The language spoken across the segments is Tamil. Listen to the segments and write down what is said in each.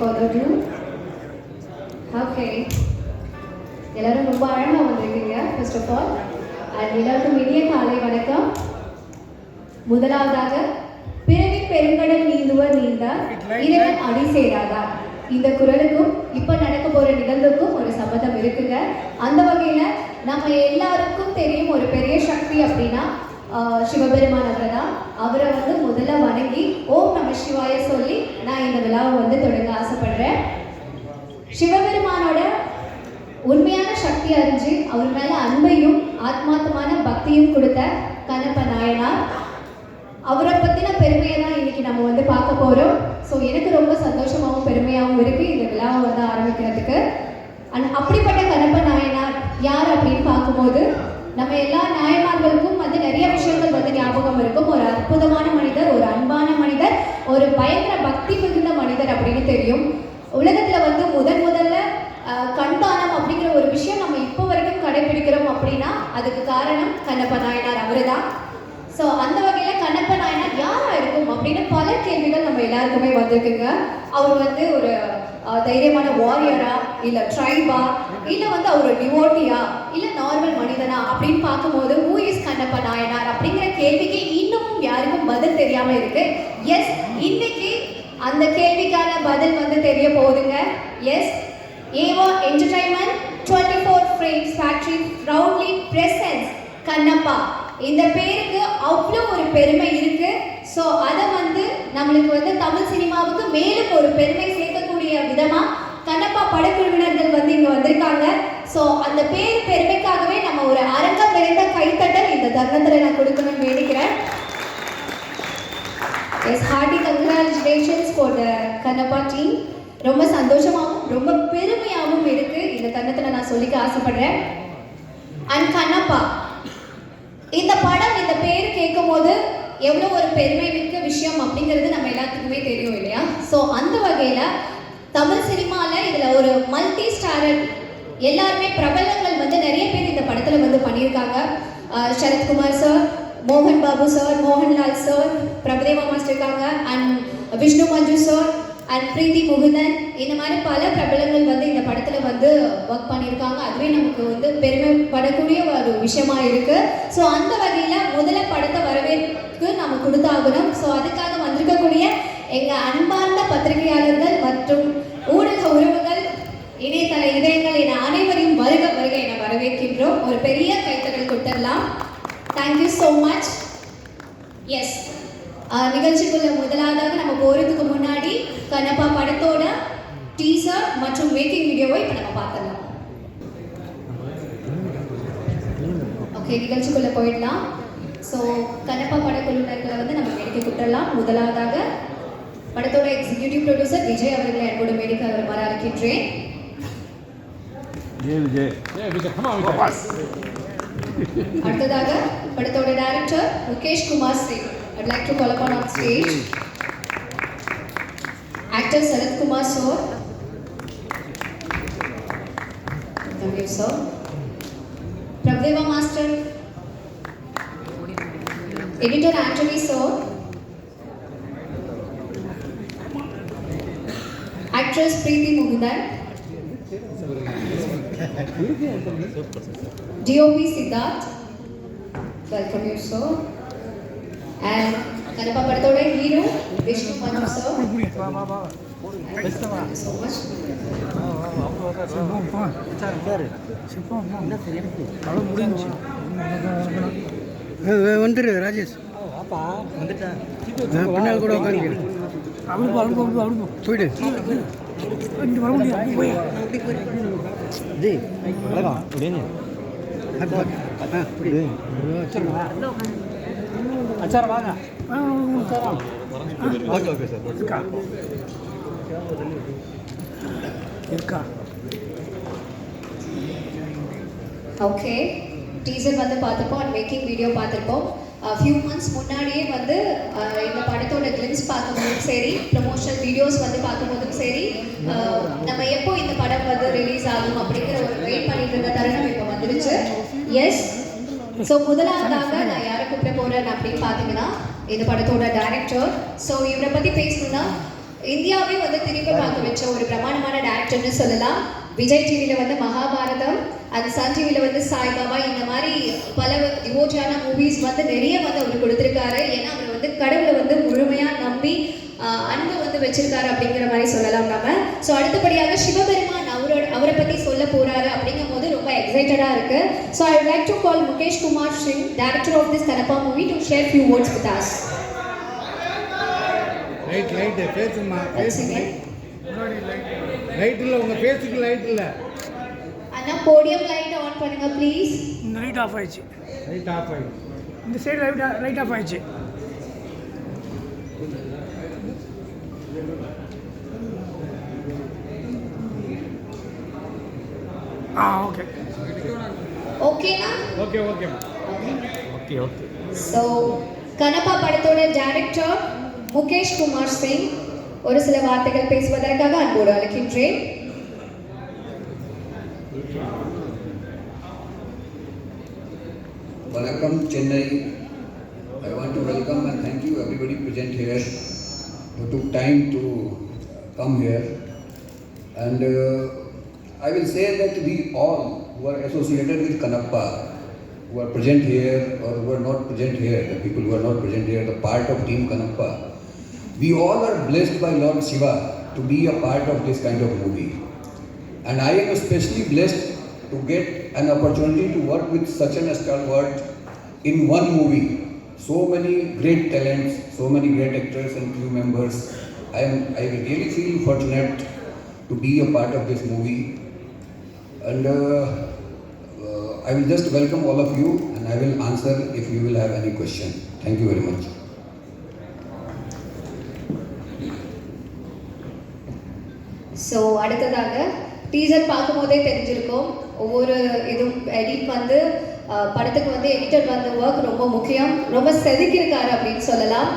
further ado, okay. எல்லாரும் ரொம்ப அழகாக வந்திருக்கீங்க ஃபர்ஸ்ட் ஆஃப் ஆல். அண்ட் எல்லாருக்கும் இனிய காலை வணக்கம். முதலாவதாக பிறவி பெருங்கடல் நீந்துவர் நீந்தார் இறைவன் அடி சேராதா, இந்த குரலுக்கும் இப்போ நடக்க போகிற நிகழ்வுக்கும் ஒரு சம்மதம் இருக்குங்க. அந்த வகையில் நம்ம எல்லாருக்கும் தெரியும் ஒரு பெரிய சக்தி அப்படின்னா சிவபெருமான் அவர் தான். அவரை முதல்ல வணங்கி ஓம் நம சிவாய சொல்லி நான் இந்த விழாவை தொடங்க ஆசைப்படுறேன். சிவபெருமானோட உண்மையான சக்தி அறிஞ்சு அவர் மேல அன்பையும் ஆத்மார்த்தமான பக்தியும் கொடுத்த கண்ணப்ப நாயனார், அவரை பத்தின பெருமையை தான் இன்னைக்கு நம்ம பார்க்க போறோம். ஸோ எனக்கு ரொம்ப சந்தோஷமாகவும் பெருமையாகவும் இருக்கு இந்த விழாவை ஆரம்பிக்கிறதுக்கு. அப்படிப்பட்ட கண்ணப்ப நாயனார் யார் அப்படின்னு பார்க்கும்போது நம்ம எல்லா நாயன்மார்களுக்கும் நிறைய விஷயங்கள் ஞாபகம் இருக்கும். ஒரு அற்புதமான மனிதர், ஒரு அன்பான மனிதர், ஒரு பயங்கர பக்தி மிகுந்த மனிதர் அப்படின்னு தெரியும். உலகத்துல முதல்ல கண்தானம் அப்படிங்கிற ஒரு விஷயம் நம்ம இப்போ வரைக்கும் கடைபிடிக்கிறோம் அப்படின்னா அதுக்கு காரணம் கண்ணப்ப நாயனார் அவரு தான். ஸோ அந்த வகையில் கண்ணப்ப நாயனார் யாரா இருக்கும் அப்படின்னு பல கேள்விகள் நம்ம எல்லாருக்குமே வந்திருக்குங்க. அவர் ஒரு தைரியமான வாரியரா, இல்லை ட்ரைபா, இல்லை அவர் டிவோட்டியா, இல்லை நார்மல் மனிதனா அப்படின்னு பார்க்கும்போது ஹூ இஸ் கண்ணப்ப நாயனார் அப்படிங்கிற கேள்விக்கு இன்னமும் யாருக்கும் பதில் தெரியாம இருக்கு. எஸ், இன்னைக்கு அந்த கேள்விக்கான பதில் தெரிய போகுதுங்க. எஸ், ஏவா entertainment 24 frames factory proudly presents Kannappa. இந்த பேருக்கு அவ்வளோ ஒரு பெருமை இருக்கு. ஸோ அதை நம்மளுக்கு தமிழ் சினிமாவுக்கு மேலும் ஒரு பெருமை சேர்க்கக்கூடிய விதமா கண்ணப்பா படக்குழுவினர்கள் இங்க வந்திருக்காங்க. ஸோ அந்த பெருமைக்காகவே நம்ம ஒரு அரங்கம் நிறைந்த கைத்தட்டல் இந்த தருணத்தில் நான் கொடுக்கணும்னு வேண்டிக்கிறேன். Yes, hearty congratulations for the Kannappa team. ரொம்ப சந்தோஷமாகவும் ரொம்ப பெருமையாகவும் இருக்கு இந்த தருணத்தில் நான் சொல்லிக்க ஆசைப்படுறேன். அண்ட் கண்ணப்பா இந்த படம், இந்த பேர் கேட்கும் போது எவ்வளோ ஒரு பெருமை மிக்க விஷயம் அப்படிங்கிறது நம்ம எல்லாத்துக்குமே தெரியும் இல்லையா? ஸோ அந்த வகையில் தமிழ் சினிமாவில் இதில் ஒரு மல்டி ஸ்டாரர் எல்லாருமே பிரபலங்கள் நிறைய பேர் இந்த படத்தில் பண்ணியிருக்காங்க. சரத்குமார் சார், மோகன் Babu sir, Mohanlal sir, Prabhudeva master இருக்காங்க, and Vishnu Manchu sir and Preethi Mukundan, இந்த மாதிரி பல பிரபலங்கள் இந்த படத்தில் ஒர்க் பண்ணியிருக்காங்க. அதுவே நமக்கு பெருமைப்படக்கூடிய ஒரு விஷயமா இருக்கு. ஸோ அந்த வகையில் முதல்ல படத்தை வரவேற்பு நம்ம கொடுத்தாகணும். ஸோ அதுக்காக வந்திருக்கக்கூடிய எங்கள் அன்பார்ந்த பத்திரிகையாளர்கள் மற்றும் ஊடக உறவுகள், இணையதள இதயங்கள் என அனைவரையும் வருக வருக என வரவேற்கின்றோம். ஒரு பெரிய கைத்தட்டல் கொடுத்துடலாம். Thank you so much. எஸ், நிகழ்ச்சிக்குள்ள முதலாவதாக நம்ம போகிறதுக்கு முன்னாடி கண்ணப்பா படத்தோட டீசர் மற்றும் மேக்கிங் வீடியோவை இப்போ நம்ம பார்த்துடலாம். ஓகே, நிகழ்ச்சிக்குள்ள போயிடலாம். ஸோ கண்ணப்பா படக்குழுவினர்களை நம்ம மேடிக்க கூட்டலாம். முதலாவதாக படத்தோட எக்ஸிக்யூட்டிவ் ப்ரொடியூசர் விஜய் அவர்களை அன்போடு மேடிக்க அவர் வர அழைக்கின்றேன். அடுத்ததாக படத்தோட director Mukesh Kumar Singh. I'd like to call upon on stage actor Sarath Kumar sir. Thank you sir. Prabhudeva master, editor Anthony sir, actress Preeti Mugundan, DOP Siddharth, welcome you sir. And Kannappa படத்தோட hero Vishnu Manchu sir. Thank you so much. வந்துரு ராஜேஷ் பின்னால் கூட உட்காந்து போயிடு வர முடியும். அச்சார வாங்க. Okay okay sir. இருக்கா? ஓகே, டீசர் பார்த்துப்போம் அண்ட் மேக்கிங் வீடியோ பார்த்துருப்போம். ஃபியூ மந்த்ஸ் முன்னாடியே இந்த படத்தோட கிளிம்ஸ் பார்க்கும்போதும் சரி, ப்ரமோஷனல் வீடியோஸ் பார்க்கும்போதும் சரி, நம்ம எப்போ இந்த படம் ரிலீஸ் ஆகும் அப்படிங்கிற ஒரு வெயிட் பண்ணிட்டு இருந்த தருணம் இப்போ வந்துருச்சு. எஸ், ஸோ முதலாவதாக நான் யாரை கூப்பிட போகிறேன் அப்படின்னு பார்த்தீங்கன்னா இந்த படத்தோட டைரக்டர். ஸோ இவரை பற்றி பேசணும்னா இந்தியாவே வந்து திரும்பி பார்க்க வச்ச ஒரு பிரமாண்டமான டேரக்டர்னு சொல்லலாம். விஜய் டிவியில் வந்து மகாபாரதம், அது சன் டிவியில் வந்து சாய்பாபா, இந்த மாதிரி பல டிவோட்டியான மூவிஸ் வந்து நிறைய வந்து அவர் கொடுத்துருக்காரு. ஏன்னா அவர் வந்து கடவுளை வந்து முழுமையாக நம்பி அன்பு வந்து வச்சிருக்காரு அப்படிங்கிற மாதிரி சொல்லலாம் நம்ம. ஸோ அடுத்தபடியாக சிவபெருமான் அவரை பற்றி சொல்ல போறாரு அப்படிங்கும் போது ரொம்ப எக்ஸைட்டடாக இருக்கு. So I would like to call Mukesh Kumar Singh, director of this Kannappa movie, to share few words with us. Light பேசுமா பேசுங்க. லைட் இல்லை, உங்கள் பேசுக்கு லைட் இல்லை. அண்ணா போடியம் லைட் ஆன் பண்ணுங்க ப்ளீஸ். இந்த லைட் ஆஃப் ஆயிடுச்சு. லைட் ஆஃப் ஆயிடுச்சு. இந்த சைடு லைட் ஆஃப் ஆயிடுச்சு. ஓகே ஓகேனா? Okay okay okay okay. So Kannappa படத்தோட டைரக்டர் முகேஷ் குமார் சிங் ஒரு சில வார்த்தைகள் பேசுவதற்காக அன்போடு அழைக்கின்றேன். Vanakkam Chennai. I want to welcome and thank you everybody present here who took time to come here. And I will say that we all who are associated with Kanappa, who are present here or who are not present here, the people who are not present here, the part of Team Kanappa, we all are blessed by Lord Shiva to be a part of this kind of movie. And I am especially blessed to get an opportunity to work with such an stalwart in one movie. So many great talents, so many great actors and crew members. I really feel fortunate to be a part of this movie. And I will just welcome all of you and I will answer if you will have any question. Thank you very much. So அடுத்ததாக டீசர் பார்க்கும்போதே தெரிஞ்சிருக்கும், ஒவ்வொரு இதுவும் எடிட் வந்து படத்துக்கு வந்து எடிட்டர் வந்த ஒர்க் ரொம்ப முக்கியம், ரொம்ப செதுக்கியிருக்காரு அப்படின்னு சொல்லலாம்.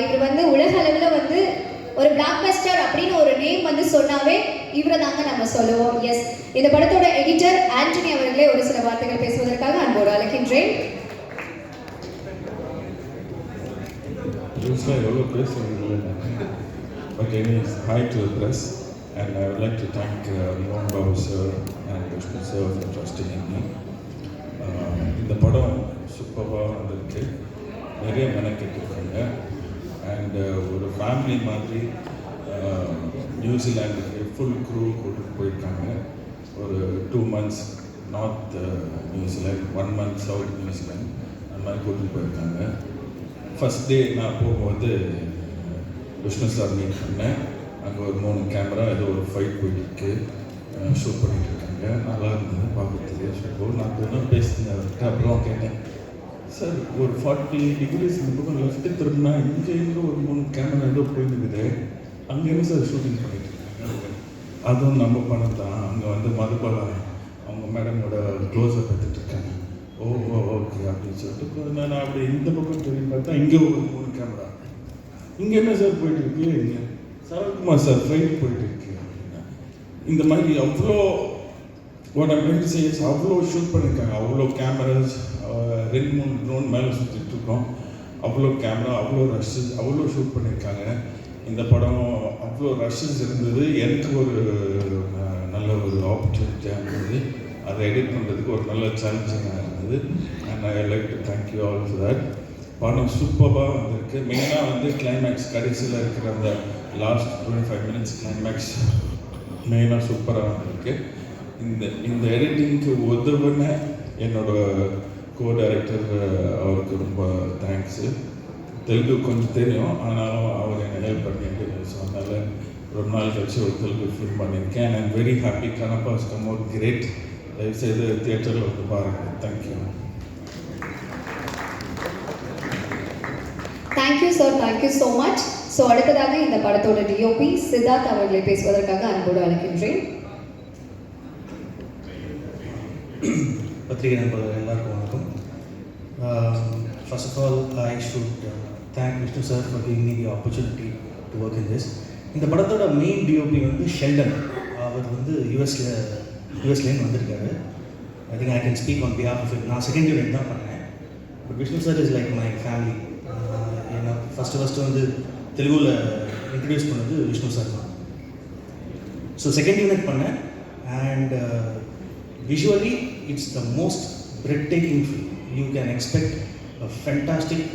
இவர் வந்து உலக அளவில் வந்து ஒரு பிளாக் பஸ்டர் அப்படின்னு ஒரு நேம் வந்து சொன்னாவே இவரை தாங்க நம்ம சொல்லுவோம். எஸ், இந்த படத்தோட எடிட்டர் ஆண்டனி அவர்களே ஒரு சில வார்த்தைகள் பேசுவதற்காக அன்போடு அழைக்கின்றேன். எவ்வளோ பேசுறது. But anyways, hi to the press, and I would like to thank Mohan Babu sir and Vishnu sir for trusting in me. இந்த படம் சூப்பராக வந்திருக்கு, நிறைய மெனக்கெட்டுருக்காங்க. அண்ட் ஒரு ஃபேமிலி மாதிரி நியூசிலாண்டுக்கு ஃபுல் க்ரூ கூட்டிட்டு போயிருக்காங்க. ஒரு 2 months north New Zealand, 1 month south New Zealand, அந்த மாதிரி கூட்டிட்டு போயிருக்காங்க. ஃபஸ்ட் டே நான் போகும்போது விஷ்ணு சார் மீட் பண்ணேன். அங்கே ஒரு 3 கேமரா, ஏதோ ஒரு ஃபைட் போயிட்டுருக்கு, ஷூட் பண்ணிட்டு இருக்காங்க. நல்லா இருந்தது பார்க்கறதுக்கு. ஸோ நான் என்ன பேசினேன், அப்புறம் கேட்டேன், சார் ஒரு 40 degrees இந்த பக்கம் லெஃப்ட்டு திரும்பினா இங்கேருந்து ஒரு 3 கேமரா ஏதோ போயிருக்குது, அங்கேருந்து சார் ஷூட்டிங் பண்ணிட்டு இருக்காங்க. அதுவும் நம்ம பணம் தான். அங்கே வந்து மதுபாலா அவங்க மேடமோட க்ளோஸை பார்த்துட்டு இருக்காங்க. ஓகே அப்படின்னு சொல்லிட்டு நான் அப்படி இந்த பக்கம் திரும்பி பார்த்தா இங்கே ஒரு 3 கேமரா, இங்கே என்ன சார் போயிட்டு இருக்கு, இங்கே சரத்குமார் சார் ஃபைட் போயிட்டு இருக்கு அப்படின்னா. இந்த மாதிரி அவ்வளோ அவ்வளோ ஷூட் பண்ணியிருக்காங்க. அவ்வளோ கேமராஸ், 2-3 ட்ரோன் மேலே சுற்றிட்டு இருக்கோம். அவ்வளோ கேமரா, அவ்வளோ ரஷ்ஷஸ், அவ்வளோ ஷூட் பண்ணியிருக்காங்க. இந்த படம் அவ்வளோ ரஷ்ஷஸ் இருந்தது. எனக்கு ஒரு நல்ல ஒரு ஆப்பர்ச்சுனிட்டியாக இருந்தது. அதை எடிட் பண்ணுறதுக்கு ஒரு நல்ல சேலஞ்சிங்காக இருந்தது. And I like to thank you all for that. படம் சூப்பராக வந்திருக்கு. மெயினாக வந்து கிளைமேக்ஸ், கடைசியில் இருக்கிற அந்த லாஸ்ட் 25 minutes கிளைமேக்ஸ் மெயினாக சூப்பராக வந்திருக்கு. இந்த எடிட்டிங்க்கு உதவுன என்னோட கோ-டைரக்டர் அவருக்கு ரொம்ப தேங்க்ஸு. தெலுங்கு கொஞ்சம் தெரியும், ஆனாலும் அவர் என்னை ஹெல்ப் பண்ணிட்டு, ஸோ அதனால் ரொம்ப நாள் கழிச்சு ஒரு தெலுங்கு ஃபிலிம் பண்ணியிருக்கேன். And I'm very happy. Kannappa has come out great. தயவுசெய்து தியேட்டரில் வந்து பாருங்கள். Thank you. Thank you sir, thank you so much. So அடுத்ததாக இந்த படத்தோட டிஓபி சித்தார்த் அவர்களை பேசுவதற்காக அன்போடு அழைக்கின்றேன். பத்திரிகை நண்பர்கள் எல்லாருக்கும் வணக்கம். First of all, I should thank Vishnu sir for giving me the opportunity to work in this. இந்த படத்தோட மெயின் டிஓபி வந்து ஷெல்டன். அவர் வந்து யூஎஸ்லேருந்து வந்திருக்காரு. I think I can speak on behalf of it. நான் செகண்ட் யூனிட் தான் பண்ணேன். But Vishnu sir is like my family. ஏன்னா ஃபஸ்ட்டு வந்து தெலுங்குல இன்ட்ரடியூஸ் பண்ணது விஷ்ணு சார் தான். ஸோ செகண்ட் யூனிட் பண்ணேன் and visually it's the most breathtaking film. You can expect a fantastic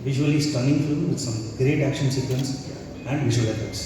visually stunning film with some great action sequence and visual effects.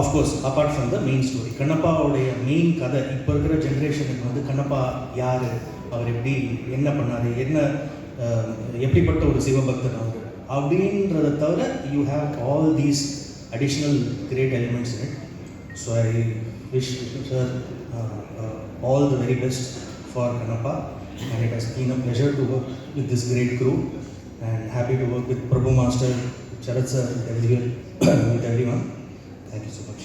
Of course apart from the main story, கண்ணப்பாவுடைய மெயின் கதை இப்போ இருக்கிற ஜென்ரேஷனுக்கு வந்து கண்ணப்பா யார், அவர் எப்படி என்ன பண்ணார், என்ன எப்படிப்பட்ட ஒரு சிவபக்தன் அவர் அப்படின்றத தவிர you have all these additional great elements in it. So I wish sir all the very best for Kannappa and it has been a pleasure to work with this great crew and happy to work with Prabhu Master, Sharat sir, everyone, with everyone. Thank you so much.